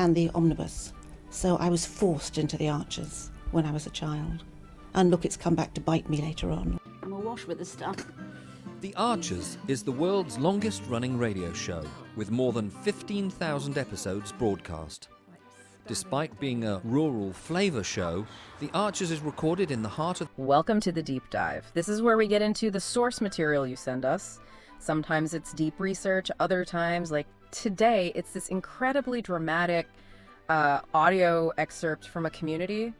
and the omnibus. So I was forced into the Archers when I was a child. And look, it's come back to bite me later on. I'm awash with this stuff. The Archers is the world's longest-running radio show, with more than 15,000 episodes broadcast. Despite being a rural flavour show, The Archers is recorded in the heart of... Welcome to the Deep Dive. This is where we get into the source material you send us. Sometimes it's deep research, other times, like today, it's this incredibly dramatic audio excerpt from a community.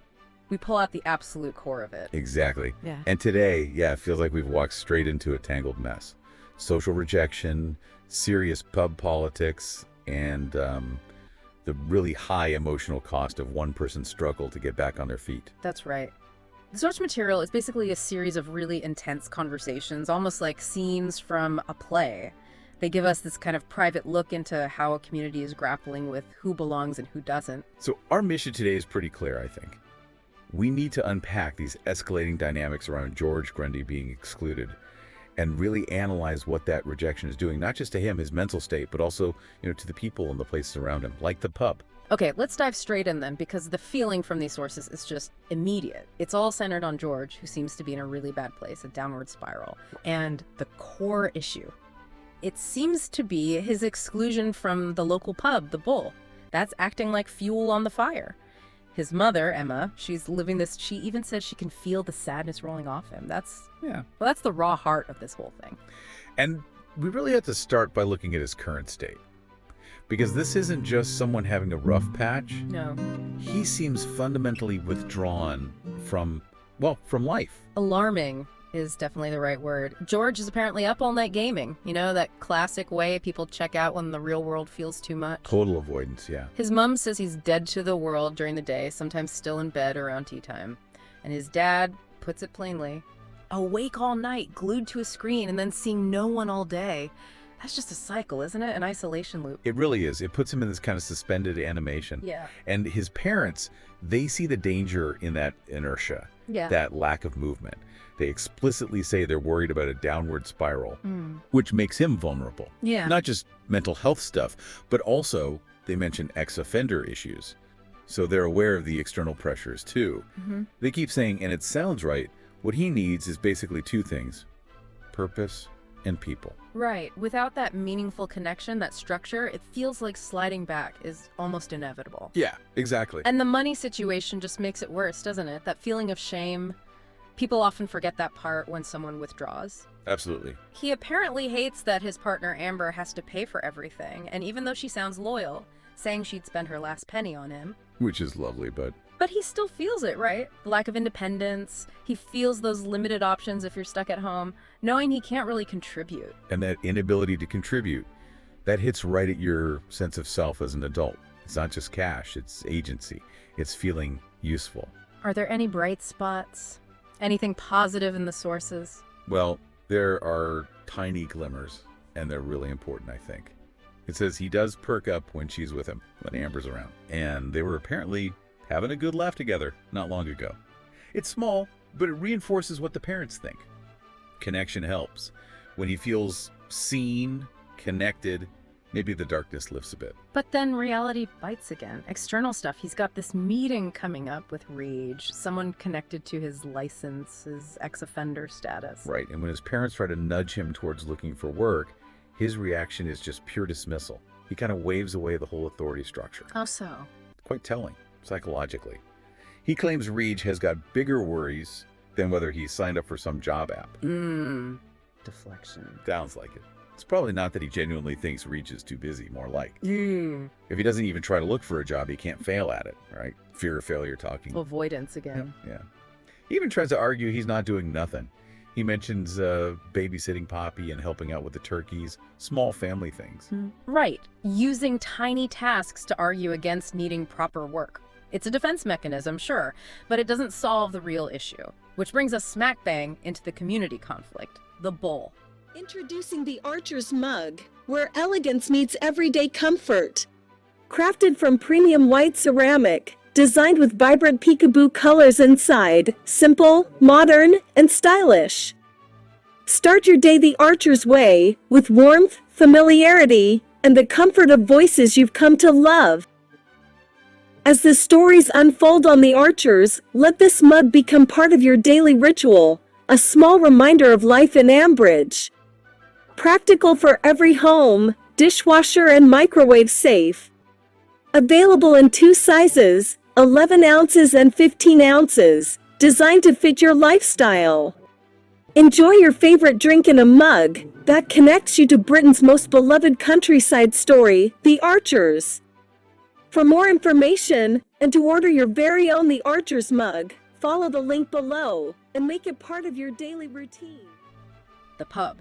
We pull out the absolute core of it. Exactly. Yeah. And today, it feels like we've walked straight into a tangled mess. Social rejection, serious pub politics, and the really high emotional cost of one person's struggle to get back on their feet. That's right. The source material is basically a series of really intense conversations, almost like scenes from a play. They give us this kind of private look into how a community is grappling with who belongs and who doesn't. So our mission today is pretty clear, I think. We need to unpack these escalating dynamics around George Grundy being excluded and really analyze what that rejection is doing, not just to him, his mental state, but also, to the people and the places around him, like the pub. Okay, let's dive straight in then, because the feeling from these sources is just immediate. It's all centered on George, who seems to be in a really bad place, a downward spiral. And the core issue, it seems to be his exclusion from the local pub, the Bull. That's acting like fuel on the fire. His mother, Emma, she's living this, she even says she can feel the sadness rolling off him. That's the raw heart of this whole thing. And we really have to start by looking at his current state. Because this isn't just someone having a rough patch. No. He seems fundamentally withdrawn from life. Alarming is definitely the right word. George is apparently up all night gaming. That classic way people check out when the real world feels too much. Total avoidance, yeah. His mom says he's dead to the world during the day, sometimes still in bed around tea time. And his dad puts it plainly, awake all night, glued to a screen, and then seeing no one all day. That's just a cycle, isn't it? An isolation loop. It really is. It puts him in this kind of suspended animation. Yeah. And his parents, they see the danger in that inertia, that lack of movement. They explicitly say they're worried about a downward spiral, which makes him vulnerable. Yeah. Not just mental health stuff, but also they mention ex-offender issues. So they're aware of the external pressures too. They keep saying, and it sounds right, what he needs is basically two things: purpose and people. Right. Without that meaningful connection, that structure, it feels like sliding back is almost inevitable. Yeah, exactly. And the money situation just makes it worse, doesn't it? That feeling of shame. People often forget that part when someone withdraws. Absolutely. He apparently hates that his partner Amber has to pay for everything, and even though she sounds loyal, saying she'd spend her last penny on him. Which is lovely, but he still feels it, right? The lack of independence. He feels those limited options if you're stuck at home, knowing he can't really contribute. And that inability to contribute, that hits right at your sense of self as an adult. It's not just cash, it's agency. It's feeling useful. Are there any bright spots? Anything positive in the sources? Well, there are tiny glimmers, and they're really important, I think. It says he does perk up when she's with him, when Amber's around. And they were apparently having a good laugh together not long ago. It's small, but it reinforces what the parents think. Connection helps. When he feels seen, connected, maybe the darkness lifts a bit. But then reality bites again. External stuff. He's got this meeting coming up with Rage, someone connected to his license, his ex-offender status. Right, and when his parents try to nudge him towards looking for work, his reaction is just pure dismissal. He kind of waves away the whole authority structure. How so? Quite telling, psychologically. He claims Rage has got bigger worries than whether he signed up for some job app. Deflection. Sounds like it. It's probably not that he genuinely thinks Reach is too busy, more like. If he doesn't even try to look for a job, he can't fail at it, right? Fear of failure talking. Avoidance again. Yeah. He even tries to argue he's not doing nothing. He mentions babysitting Poppy and helping out with the turkeys, small family things. Right. Using tiny tasks to argue against needing proper work. It's a defense mechanism, sure, but it doesn't solve the real issue. Which brings us smack bang into the community conflict, the Bull. Introducing the Archer's Mug, where elegance meets everyday comfort. Crafted from premium white ceramic, designed with vibrant peekaboo colors inside, simple, modern, and stylish. Start your day the Archer's way, with warmth, familiarity, and the comfort of voices you've come to love. As the stories unfold on the Archers, let this mug become part of your daily ritual, a small reminder of life in Ambridge. Practical for every home, dishwasher and microwave safe. Available in 2 sizes, 11 ounces and 15 ounces, designed to fit your lifestyle. Enjoy your favorite drink in a mug that connects you to Britain's most beloved countryside story, The Archers. For more information, and to order your very own The Archers mug, follow the link below and make it part of your daily routine. The pub.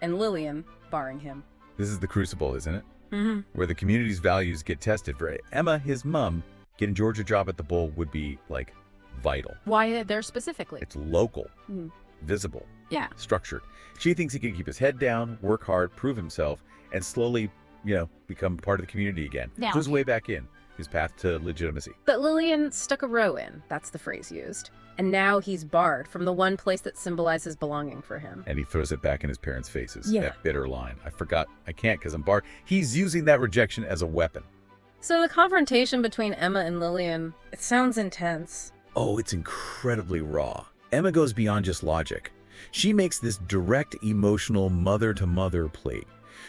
And Lillian barring him. This is the crucible, isn't it? Mm-hmm. Where the community's values get tested. For Emma, his mom, getting George a job at the Bull would be, like, vital. Why there specifically? It's local, visible, Yeah. structured. She thinks he can keep his head down, work hard, prove himself, and slowly, become part of the community again. Now- His way back in, his path to legitimacy. But Lillian stuck a row in, that's the phrase used. And now he's barred from the one place that symbolizes belonging for him. And he throws it back in his parents' faces. Yeah. That bitter line. I forgot. I can't because I'm barred. He's using that rejection as a weapon. So the confrontation between Emma and Lillian, it sounds intense. Oh, it's incredibly raw. Emma goes beyond just logic. She makes this direct emotional mother-to-mother plea.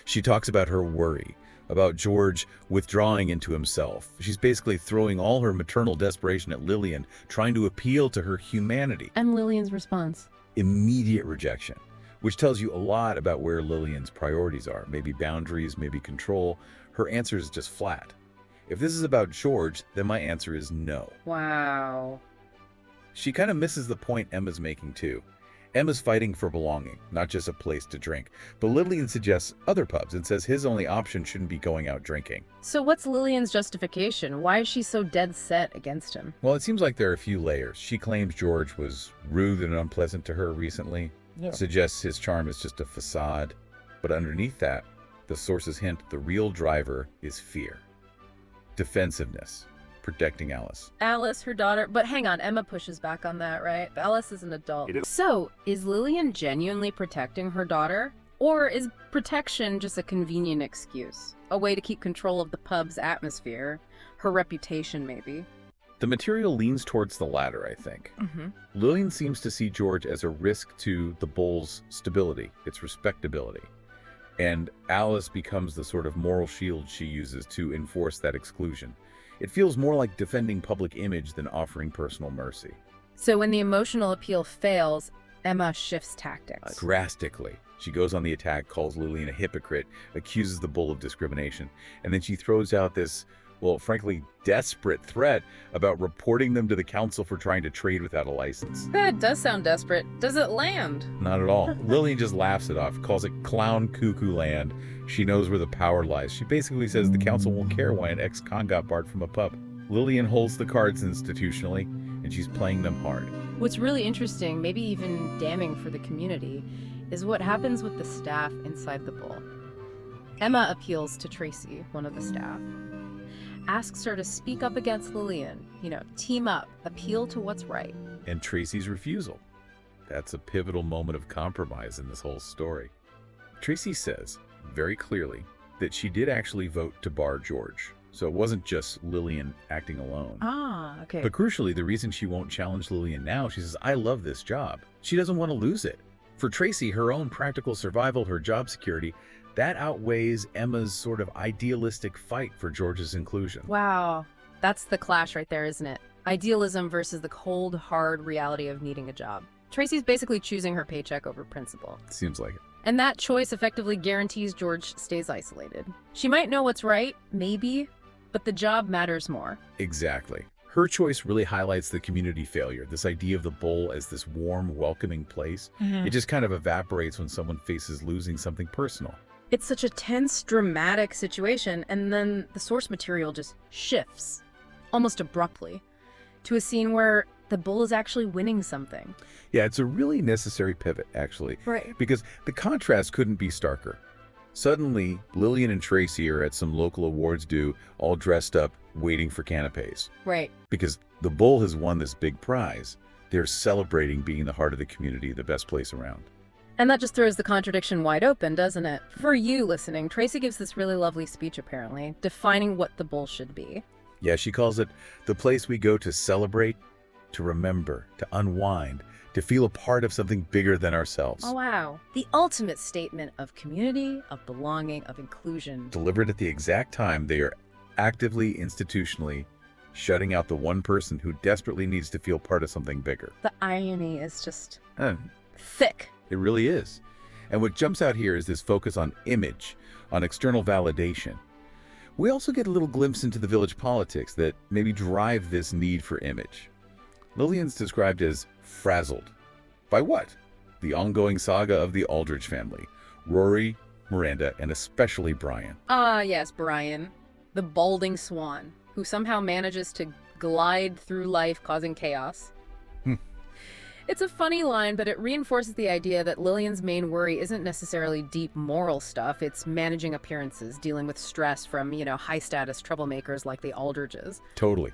She talks about her worry, about George withdrawing into himself. She's basically throwing all her maternal desperation at Lillian, trying to appeal to her humanity. And Lillian's response? Immediate rejection, which tells you a lot about where Lillian's priorities are. Maybe boundaries, maybe control. Her answer is just flat. If this is about George, then my answer is no. Wow. She kind of misses the point Emma's making too. Emma's fighting for belonging, not just a place to drink. But Lillian suggests other pubs and says his only option shouldn't be going out drinking. So what's Lillian's justification? Why is she so dead set against him? Well, it seems like there are a few layers. She claims George was rude and unpleasant to her recently. Suggests his charm is just a facade. But underneath that, the sources hint the real driver is fear. Defensiveness. Protecting Alice. Alice, her daughter, but hang on, Emma pushes back on that, right? Alice is an adult. So, is Lillian genuinely protecting her daughter? Or is protection just a convenient excuse? A way to keep control of the pub's atmosphere? Her reputation, maybe? The material leans towards the latter, I think. Lillian seems to see George as a risk to the Bull's stability, its respectability. And Alice becomes the sort of moral shield she uses to enforce that exclusion. It feels more like defending public image than offering personal mercy. So when the emotional appeal fails, Emma shifts tactics. Drastically. She goes on the attack, calls Lillian a hypocrite, accuses the Bull of discrimination, and then she throws out this, well, frankly, desperate threat about reporting them to the council for trying to trade without a license. That does sound desperate. Does it land? Not at all. Lillian just laughs it off, calls it clown cuckoo land. She knows where the power lies. She basically says the council won't care why an ex-con got barred from a pub. Lillian holds the cards institutionally, and she's playing them hard. What's really interesting, maybe even damning for the community, is what happens with the staff inside the Bull. Emma appeals to Tracy, one of the staff, asks her to speak up against Lillian, team up, appeal to what's right. And Tracy's refusal. That's a pivotal moment of compromise in this whole story. Tracy says, very clearly, that she did actually vote to bar George. So it wasn't just Lillian acting alone. Ah, okay. But crucially, the reason she won't challenge Lillian now, she says, I love this job. She doesn't want to lose it. For Tracy, her own practical survival, her job security, that outweighs Emma's sort of idealistic fight for George's inclusion. Wow. That's the clash right there, isn't it? Idealism versus the cold, hard reality of needing a job. Tracy's basically choosing her paycheck over principle. Seems like it. And that choice effectively guarantees George stays isolated. She might know what's right, maybe, but the job matters more. Exactly. Her choice really highlights the community failure, this idea of the Bull as this warm, welcoming place. It just kind of evaporates when someone faces losing something personal. It's such a tense, dramatic situation, and then the source material just shifts, almost abruptly, to a scene where the Bull is actually winning something. Yeah, it's a really necessary pivot, actually. Right. Because the contrast couldn't be starker. Suddenly, Lillian and Tracy are at some local awards due, all dressed up, waiting for canapes. Right. Because the Bull has won this big prize. They're celebrating being the heart of the community, the best place around. And that just throws the contradiction wide open, doesn't it? For you listening, Tracy gives this really lovely speech, apparently, defining what the Bull should be. Yeah, she calls it the place we go to celebrate, to remember, to unwind, to feel a part of something bigger than ourselves. Oh, wow. The ultimate statement of community, of belonging, of inclusion. Delivered at the exact time they are actively, institutionally shutting out the one person who desperately needs to feel part of something bigger. The irony is just Uh, thick. It really is. And what jumps out here is this focus on image, on external validation. We also get a little glimpse into the village politics that maybe drive this need for image. Lillian's described as frazzled. By what? The ongoing saga of the Aldridge family. Rory, Miranda, and especially Brian. Ah, yes, Brian. The balding swan, who somehow manages to glide through life causing chaos. It's a funny line, but it reinforces the idea that Lillian's main worry isn't necessarily deep moral stuff. It's managing appearances, dealing with stress from, high-status troublemakers like the Aldridges. Totally.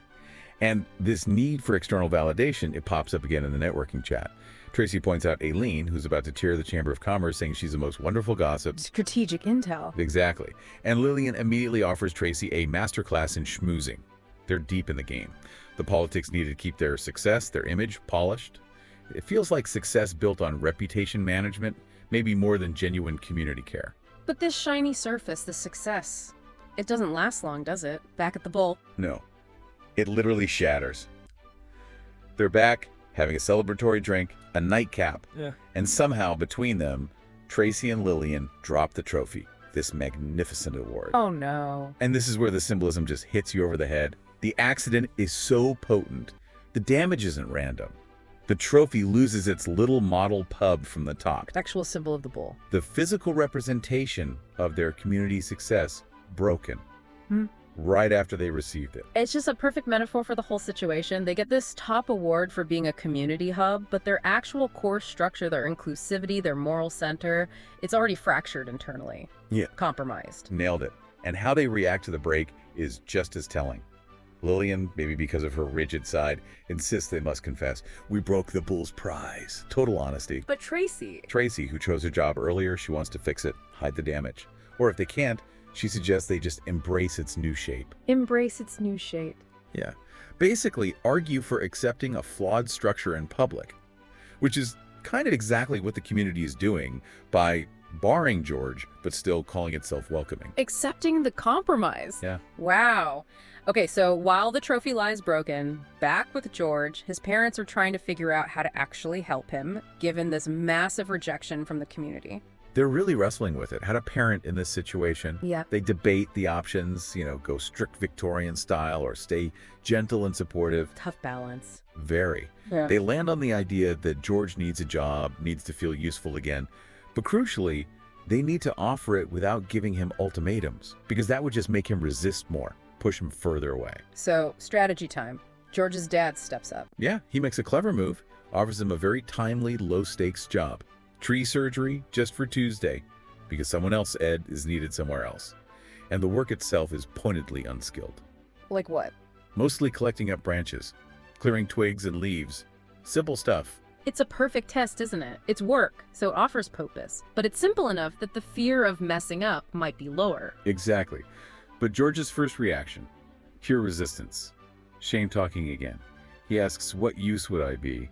And this need for external validation, it pops up again in the networking chat. Tracy points out Aileen, who's about to tear the Chamber of Commerce, saying she's the most wonderful gossip. Strategic intel. Exactly. And Lillian immediately offers Tracy a masterclass in schmoozing. They're deep in the game. The politics needed to keep their success, their image, polished. It feels like success built on reputation management, maybe more than genuine community care. But this shiny surface, this success, it doesn't last long, does it? Back at the bowl. No. It literally shatters. They're back, having a celebratory drink, a nightcap, and somehow between them, Tracy and Lillian drop the trophy, this magnificent award. Oh no. And this is where the symbolism just hits you over the head. The accident is so potent. The damage isn't random. The trophy loses its little model pub from the top. Actual symbol of the bowl. The physical representation of their community success broken right after they received it. It's just a perfect metaphor for the whole situation. They get this top award for being a community hub, but their actual core structure, their inclusivity, their moral center, it's already fractured internally. Yeah. Compromised. Nailed it. And how they react to the break is just as telling. Lillian, maybe because of her rigid side, insists they must confess, "We broke the bull's prize." Total honesty. But Tracy, Tracy, who chose her job earlier, she wants to fix it, hide the damage. Or if they can't, she suggests they just embrace its new shape. embrace its new shape. Yeah. Basically, argue for accepting a flawed structure in public, which is kind of exactly what the community is doing by barring George, but still calling itself welcoming. Accepting the compromise. Yeah. Wow. Okay, so while the trophy lies broken, back with George, his parents are trying to figure out how to actually help him, given this massive rejection from the community. They're really wrestling with it, how to parent in this situation. Yeah. They debate the options, go strict Victorian style or stay gentle and supportive. Tough balance. Very. Yeah. They land on the idea that George needs a job, needs to feel useful again. But crucially, they need to offer it without giving him ultimatums, because that would just make him resist more, push him further away. So, strategy time. George's dad steps up. Yeah, he makes a clever move, offers him a very timely, low-stakes job. Tree surgery just for Tuesday, because someone else, Ed, is needed somewhere else. And the work itself is pointedly unskilled. Like what? Mostly collecting up branches, clearing twigs and leaves. Simple stuff. It's a perfect test, isn't it? It's work, so it offers purpose. But it's simple enough that the fear of messing up might be lower. Exactly. But George's first reaction, pure resistance. Shame talking again. He asks, "What use would I be?"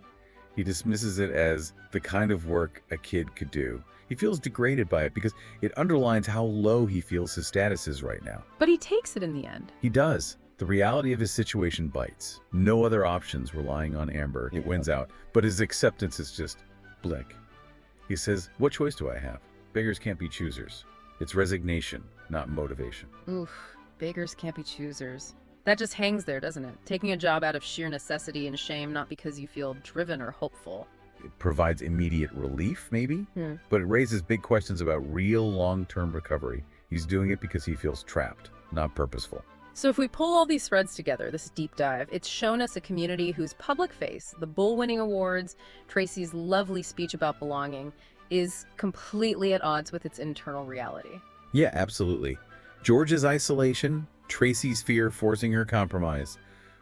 He dismisses it as the kind of work a kid could do. He feels degraded by it because it underlines how low he feels his status is right now. But he takes it in the end. He does. The reality of his situation bites. No other options relying on Amber. It wins out. But his acceptance is just blank. He says, "What choice do I have? Beggars can't be choosers." It's resignation, not motivation. Oof, beggars can't be choosers. That just hangs there, doesn't it? Taking a job out of sheer necessity and shame, not because you feel driven or hopeful. It provides immediate relief, maybe, but it raises big questions about real long-term recovery. He's doing it because he feels trapped, not purposeful. So if we pull all these threads together, this deep dive, it's shown us a community whose public face, the bull-winning awards, Tracy's lovely speech about belonging, is completely at odds with its internal reality. Yeah, absolutely. George's isolation, Tracy's fear forcing her compromise,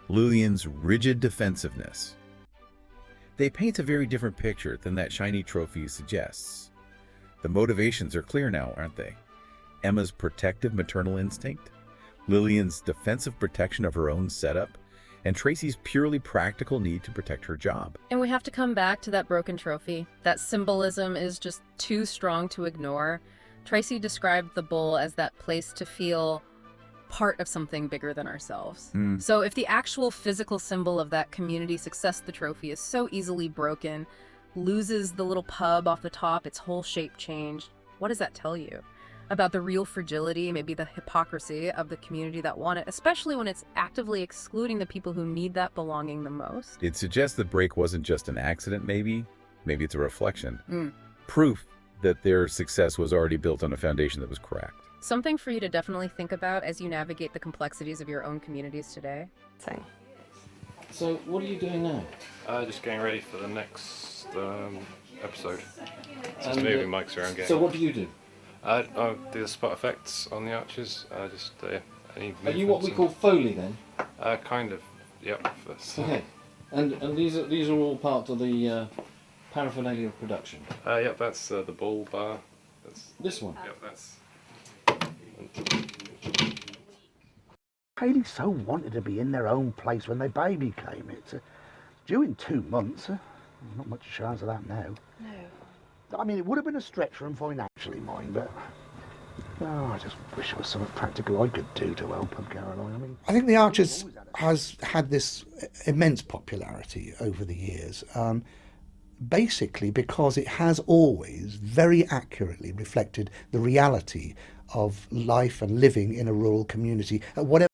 Lillian's rigid defensiveness. They paint a very different picture than that shiny trophy suggests. The motivations are clear now, aren't they? Emma's protective maternal instinct, Lillian's defensive protection of her own setup, and Tracy's purely practical need to protect her job. And we have to come back to that broken trophy. That symbolism is just too strong to ignore. Tracy described the bowl as that place to feel part of something bigger than ourselves. So if the actual physical symbol of that community success, the trophy, is so easily broken, loses the little pub off the top, its whole shape changed, what does that tell you? About the real fragility, maybe the hypocrisy of the community that want it, especially when it's actively excluding the people who need that belonging the most. It suggests the break wasn't just an accident, maybe it's a reflection. Proof that their success was already built on a foundation that was cracked. Something for you to definitely think about as you navigate the complexities of your own communities today. So what are you doing now? Just getting ready for the next episode. Just moving mics around. So what do you do? I do the spot effects on the arches. Any Are you what we movements call Foley then? and- kind of. Yep. That's, Okay. And these are all part of the paraphernalia of production. yep. That's the ball bar. That's. This one. Yep. That's. Haley so wanted to be in their own place when their baby came. It's due in 2 months. Not much chance of that now. No. I mean, it would have been a stretch for them financially, mind, but I just wish there was something practical I could do to help them, Caroline. I think The Archers has had this immense popularity over the years, basically because it has always very accurately reflected the reality of life and living in a rural community at whatever